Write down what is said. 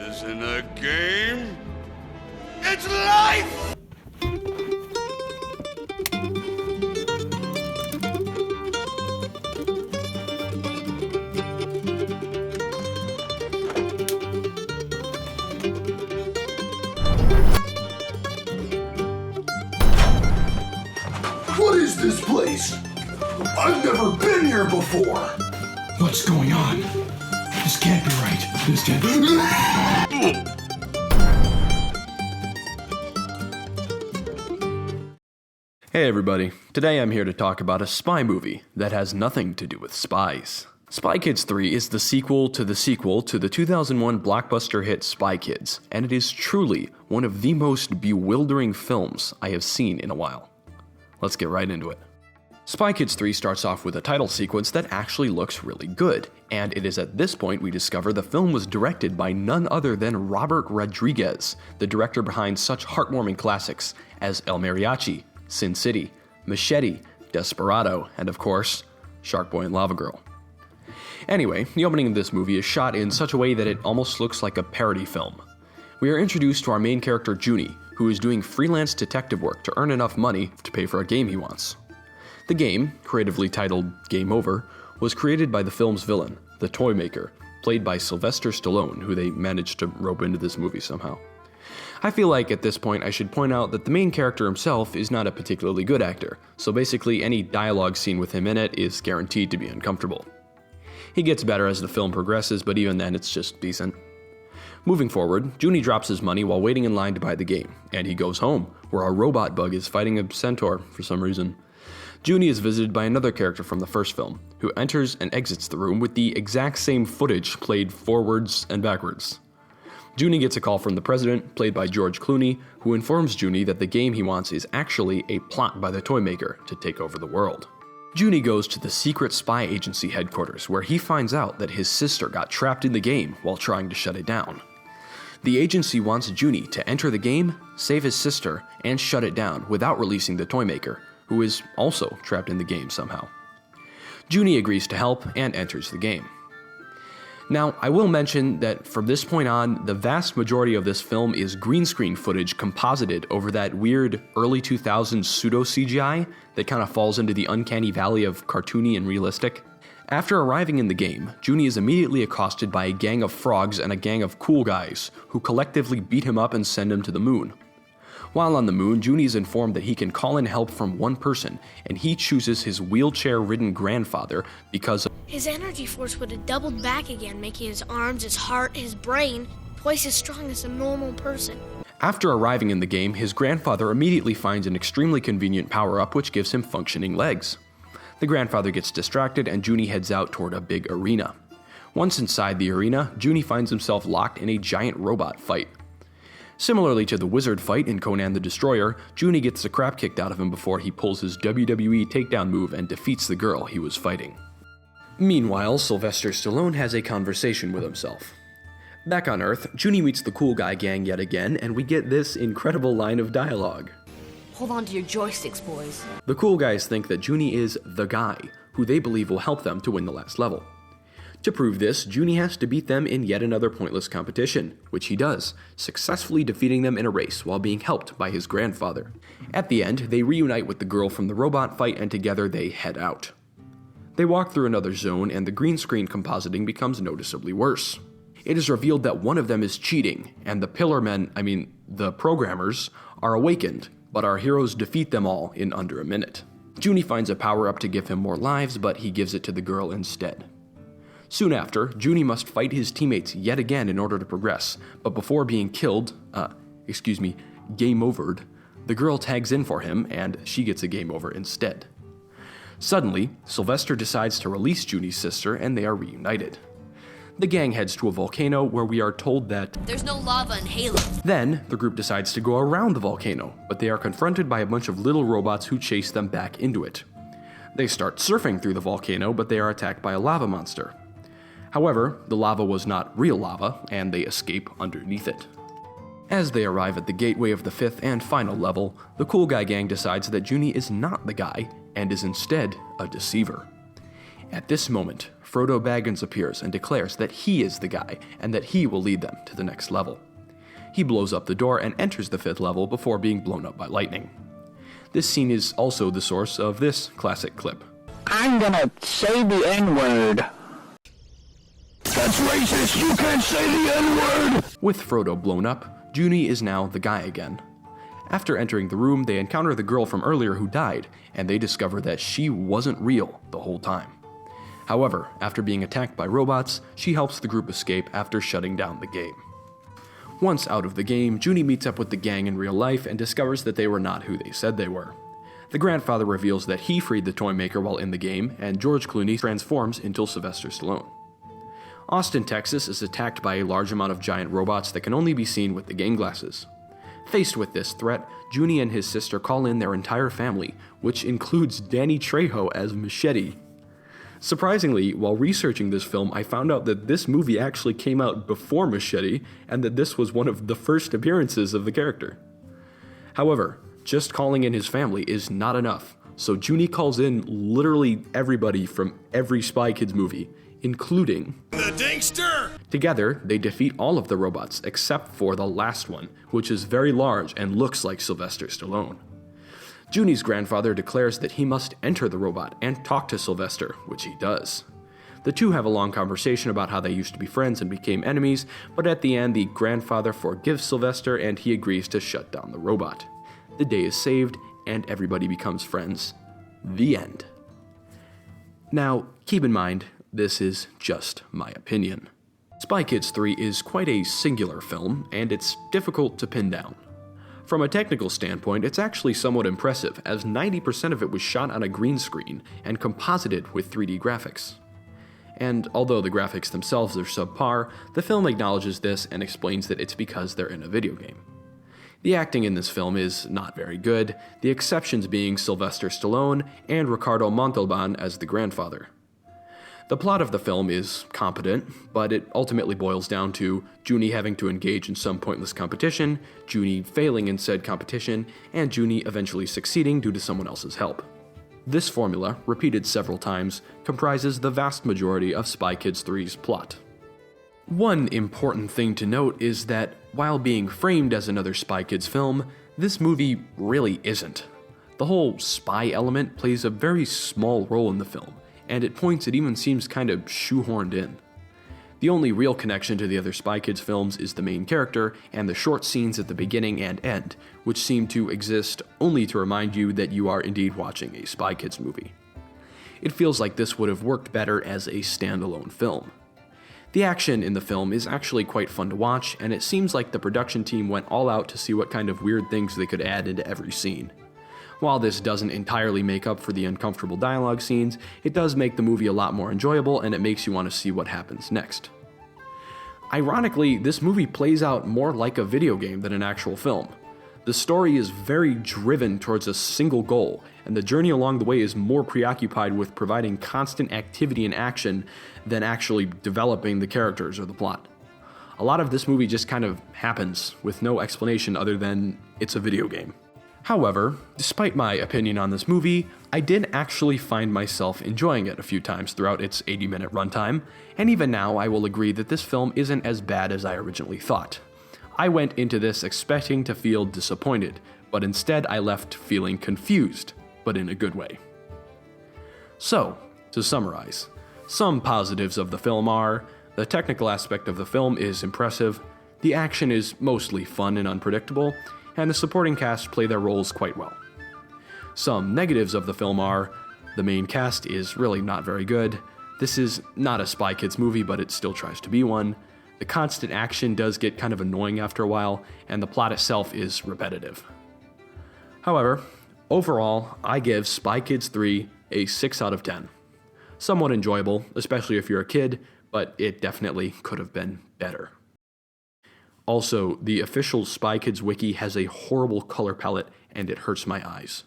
isn't a game. It's life! What is this place? I've never been here before! What's going on? This can't be right. This can't be... Hey everybody, today I'm here to talk about a spy movie that has nothing to do with spies. Spy Kids 3 is the sequel to the 2001 blockbuster hit Spy Kids, and it is truly one of the most bewildering films I have seen in a while. Let's get right into it. Spy Kids 3 starts off with a title sequence that actually looks really good, and it is at this point we discover the film was directed by none other than Robert Rodriguez, the director behind such heartwarming classics as El Mariachi, Sin City, Machete, Desperado, and of course, Shark Boy and Lava Girl. Anyway, the opening of this movie is shot in such a way that it almost looks like a parody film. We are introduced to our main character Junie, who is doing freelance detective work to earn enough money to pay for a game he wants. The game, creatively titled Game Over, was created by the film's villain, the Toy Maker, played by Sylvester Stallone, who they managed to rope into this movie somehow. I feel like at this point I should point out that the main character himself is not a particularly good actor, so basically any dialogue scene with him in it is guaranteed to be uncomfortable. He gets better as the film progresses, but even then it's just decent. Moving forward, Junie drops his money while waiting in line to buy the game, and he goes home, where a robot bug is fighting a centaur for some reason. Junie is visited by another character from the first film, who enters and exits the room with the exact same footage played forwards and backwards. Junie gets a call from the president, played by George Clooney, who informs Junie that the game he wants is actually a plot by the Toy Maker to take over the world. Junie goes to the secret spy agency headquarters, where he finds out that his sister got trapped in the game while trying to shut it down. The agency wants Junie to enter the game, save his sister, and shut it down without releasing the Toy Maker, who is also trapped in the game somehow. Junie agrees to help and enters the game. Now, I will mention that from this point on, the vast majority of this film is green screen footage composited over that weird early 2000s pseudo-CGI that kind of falls into the uncanny valley of cartoony and realistic. After arriving in the game, Junie is immediately accosted by a gang of frogs and a gang of cool guys, who collectively beat him up and send him to the moon. While on the moon, Junie is informed that he can call in help from one person, and he chooses his wheelchair-ridden grandfather because his energy force would have doubled back again, making his arms, his heart, his brain twice as strong as a normal person. After arriving in the game, his grandfather immediately finds an extremely convenient power-up which gives him functioning legs. The grandfather gets distracted and Junie heads out toward a big arena. Once inside the arena, Junie finds himself locked in a giant robot fight. Similarly to the wizard fight in Conan the Destroyer, Junie gets the crap kicked out of him before he pulls his WWE takedown move and defeats the girl he was fighting. Meanwhile, Sylvester Stallone has a conversation with himself. Back on Earth, Junie meets the cool guy gang yet again, and we get this incredible line of dialogue. Hold on to your joysticks, boys. The cool guys think that Junie is the guy, who they believe will help them to win the last level. To prove this, Junie has to beat them in yet another pointless competition, which he does, successfully defeating them in a race while being helped by his grandfather. At the end, they reunite with the girl from the robot fight and together they head out. They walk through another zone and the green screen compositing becomes noticeably worse. It is revealed that one of them is cheating, and the programmers, are awakened, but our heroes defeat them all in under a minute. Junie finds a power-up to give him more lives, but he gives it to the girl instead. Soon after, Junie must fight his teammates yet again in order to progress, but before being killed, game overed, the girl tags in for him and she gets a game over instead. Suddenly, Sylvester decides to release Junie's sister and they are reunited. The gang heads to a volcano where we are told that there's no lava in Halo. Then, the group decides to go around the volcano, but they are confronted by a bunch of little robots who chase them back into it. They start surfing through the volcano, but they are attacked by a lava monster. However, the lava was not real lava, and they escape underneath it. As they arrive at the gateway of the fifth and final level, the cool guy gang decides that Junie is not the guy, and is instead a deceiver. At this moment, Frodo Baggins appears and declares that he is the guy and that he will lead them to the next level. He blows up the door and enters the 5th level before being blown up by lightning. This scene is also the source of this classic clip. I'm gonna say the N-word. That's racist! You can't say the N-word! With Frodo blown up, Junie is now the guy again. After entering the room, they encounter the girl from earlier who died, and they discover that she wasn't real the whole time. However, after being attacked by robots, she helps the group escape after shutting down the game. Once out of the game, Junie meets up with the gang in real life and discovers that they were not who they said they were. The grandfather reveals that he freed the toy maker while in the game, and George Clooney transforms into Sylvester Stallone. Austin, Texas is attacked by a large amount of giant robots that can only be seen with the game glasses. Faced with this threat, Junie and his sister call in their entire family, which includes Danny Trejo as Machete. Surprisingly, while researching this film, I found out that this movie actually came out before Machete, and that this was one of the first appearances of the character. However, just calling in his family is not enough, so Junie calls in literally everybody from every Spy Kids movie, including The Dingster! Together, they defeat all of the robots except for the last one, which is very large and looks like Sylvester Stallone. Junie's grandfather declares that he must enter the robot and talk to Sylvester, which he does. The two have a long conversation about how they used to be friends and became enemies, but at the end the grandfather forgives Sylvester and he agrees to shut down the robot. The day is saved and everybody becomes friends. The end. Now, keep in mind, this is just my opinion. Spy Kids 3 is quite a singular film, and it's difficult to pin down. From a technical standpoint, it's actually somewhat impressive, as 90% of it was shot on a green screen and composited with 3D graphics. And although the graphics themselves are subpar, the film acknowledges this and explains that it's because they're in a video game. The acting in this film is not very good, the exceptions being Sylvester Stallone and Ricardo Montalban as the grandfather. The plot of the film is competent, but it ultimately boils down to Junie having to engage in some pointless competition, Junie failing in said competition, and Junie eventually succeeding due to someone else's help. This formula, repeated several times, comprises the vast majority of Spy Kids 3's plot. One important thing to note is that, while being framed as another Spy Kids film, this movie really isn't. The whole spy element plays a very small role in the film, and at points it even seems kind of shoehorned in. The only real connection to the other Spy Kids films is the main character and the short scenes at the beginning and end, which seem to exist only to remind you that you are indeed watching a Spy Kids movie. It feels like this would have worked better as a standalone film. The action in the film is actually quite fun to watch, and it seems like the production team went all out to see what kind of weird things they could add into every scene. While this doesn't entirely make up for the uncomfortable dialogue scenes, it does make the movie a lot more enjoyable and it makes you want to see what happens next. Ironically, this movie plays out more like a video game than an actual film. The story is very driven towards a single goal, and the journey along the way is more preoccupied with providing constant activity and action than actually developing the characters or the plot. A lot of this movie just kind of happens with no explanation other than it's a video game. However, despite my opinion on this movie, I did actually find myself enjoying it a few times throughout its 80-minute runtime, and even now I will agree that this film isn't as bad as I originally thought. I went into this expecting to feel disappointed, but instead I left feeling confused, but in a good way. So, to summarize, some positives of the film are, the technical aspect of the film is impressive, the action is mostly fun and unpredictable, and the supporting cast play their roles quite well. Some negatives of the film are, the main cast is really not very good, this is not a Spy Kids movie but it still tries to be one, the constant action does get kind of annoying after a while, and the plot itself is repetitive. However, overall, I give Spy Kids 3 a 6 out of 10. Somewhat enjoyable, especially if you're a kid, but it definitely could have been better. Also, the official Spy Kids wiki has a horrible color palette and it hurts my eyes.